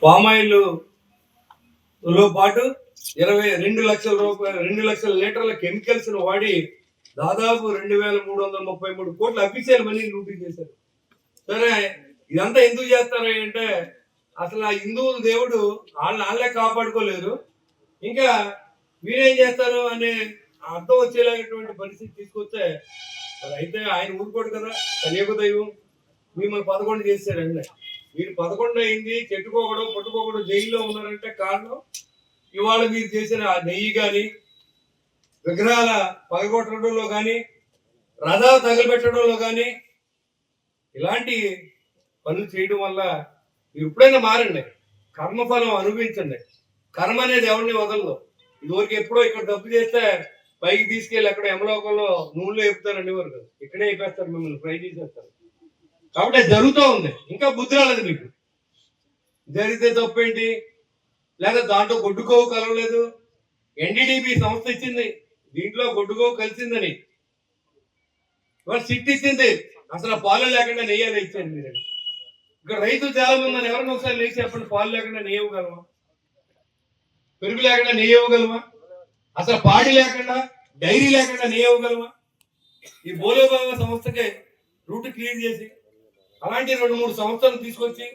Palm oil లో పాటు 22 లక్షల రూపాయలు 2 లక్షల లీటర్ల కెమికల్స్ ను వాడి దాదాపు 2333 కోట్ల అఫీషియల్ మనీ లూటీ చేశారు. సరే, ఇదంతా ఎందుకు చేస్తారు అంటే అసలు ఆ హిందువుల దేవుడు వాళ్ళే కాపాడుకోలేరు, ఇంకా మీరేం చేస్తారు అనే అర్థం వచ్చేలాగటువంటి పరిస్థితి తీసుకొస్తే మరి అయితే ఆయన ఊరుకోడు కదా. కలియుగ దైవం మిమ్మల్ని 11 చేశారండి. మీరు 11 అయింది, చెట్టుకోకడం పుట్టుకోకడం జైల్లో ఉన్నారంటే కారణం ఇవాళ మీరు చేసిన ఆ నెయ్యి కానీ, విగ్రహాల పగగొట్టడంలో కానీ, రథాలు తగలబెట్టడంలో కానీ, ఇలాంటి పనులు చేయడం వల్ల మీరు ఎప్పుడైనా మారండి, కర్మఫలం అనుభవించండి. కర్మ అనేది ఎవరిని వదలదు. ఇదివరకు ఎప్పుడో ఇక్కడ డబ్బు చేస్తే పైకి తీసుకెళ్ళి అక్కడ యమలోకంలో నూనెలో వేపుతారండి, వరకు ఇక్కడే వేపేస్తారు, మిమ్మల్ని ఫ్రై చేసేస్తారు. కాబట్టి జరుగుతూ ఉంది, ఇంకా బుద్ధి రాలేదు మీకు. జరిగితే తప్పేంటి, లేదా దాంట్లో గొడ్డుకోవు కలవలేదు. ఎన్డీడీబీ సంస్థ ఇచ్చింది, దీంట్లో గొడ్డుకోవు కలిసిందని. ఇవాళ సిట్ ఇచ్చింది, అసలు పాలు లేకుండా నెయ్యాలి ఇచ్చాను మీరు. ఇక్కడ రైతులు చాలా మంది అని ఎవరిని ఒకసారి లేచి చెప్పండి, పాలు లేకుండా నెయ్యి ఇవ్వగలమా, పెరుగు లేకుండా నెయ్యి ఇవ్వగలమా, అసలు పాడి లేకుండా డైరీ లేకుండా నెయ్యి ఇవ్వగలమా? ఈ బోలోబాబా సంస్థకే రూట్ క్లియర్ చేసి అలాంటి 2-3 సంస్థలు తీసుకొచ్చి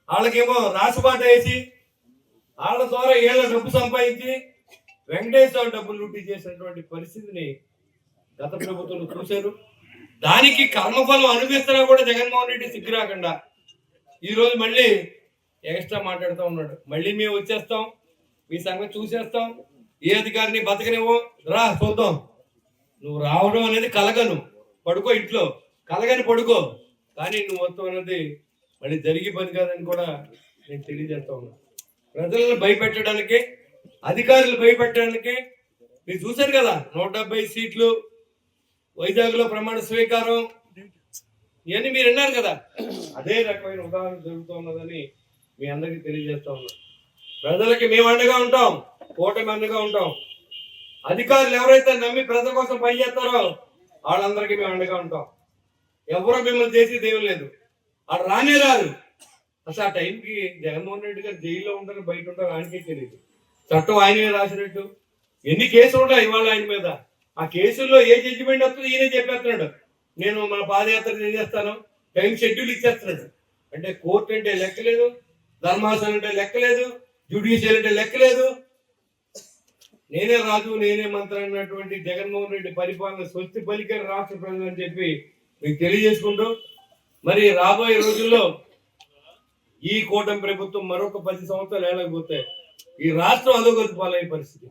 వాళ్ళకేమో రాసుబాట వేసి వాళ్ళ ద్వారా ఏళ్ళ డబ్బు సంపాదించి వెంకటేశ్వర డబ్బులు లూటీ చేసినటువంటి పరిస్థితిని గత ప్రభుత్వం చూశారు. దానికి కర్మఫలం అనుభవిస్తున్నా కూడా జగన్మోహన్ రెడ్డి సిగ్గు రాకుండా ఈరోజు మళ్ళీ ఎక్స్ట్రా మాట్లాడుతూ ఉన్నాడు. మళ్ళీ మేము వచ్చేస్తాం, మీ సంగతి చూసేస్తాం, ఏ అధికారిని బతకనివ్వం, రా చూద్దాం. నువ్వు రావడం అనేది కలగను, పడుకో ఇంట్లో, కలగని పడుకో, కానీ నువ్వు మొత్తం అనేది మళ్ళీ జరిగే పని కాదని కూడా నేను తెలియజేస్తా ఉన్నా. ప్రజలను భయపెట్టడానికి, అధికారులు భయపెట్టడానికి మీరు చూశారు కదా, 170 సీట్లు, వైజాగ్లో ప్రమాణ స్వీకారం, ఇవన్నీ మీరు విన్నారు కదా. అదే రకమైన ఉదాహరణ జరుగుతూ ఉన్నదని మీ అందరికీ తెలియజేస్తా ఉన్నా. ప్రజలకి మేము అండగా ఉంటాం, కూటమి అండగా ఉంటాం. అధికారులు ఎవరైతే నమ్మి ప్రజల కోసం పనిచేస్తారో వాళ్ళందరికీ మేము అండగా ఉంటాం. ఎవరో మిమ్మల్ని చేసేది ఏం లేదు, వాళ్ళు రానే రారు. అసలు ఆ టైంకి జగన్మోహన్ రెడ్డి గారు జైల్లో ఉంటారు, బయట ఉంటారు, ఆయనకే తెలియదు. చట్టం ఆయనే రాసినట్టు ఎన్ని కేసులు ఉంటాయి ఇవాళ ఆయన మీద. ఆ కేసుల్లో ఏ జడ్జిమెంట్ వస్తుందో ఈయనే చెప్పేస్తున్నాడు, నేను మన పాదయాత్ర చేస్తాను, టైం షెడ్యూల్ ఇచ్చేస్తున్నాడు. అంటే కోర్టు అంటే లెక్కలేదు, ధర్మాసనం అంటే లెక్కలేదు, జ్యుడిషియల్ అంటే లెక్కలేదు. నేనే రాజు నేనే మంత్రి అన్నటువంటి జగన్మోహన్ రెడ్డి పరిపాలన స్వస్తి పలికారు రాష్ట్ర ప్రజలు అని చెప్పి మీకు తెలియజేసుకుంటూ, మరి రాబోయే రోజుల్లో ఈ కూటమి ప్రభుత్వం మరొక 10 సంవత్సరాలు ఏళ్ళకపోతే ఈ రాష్ట్రం అధోగతి పాలయ్యే పరిస్థితి.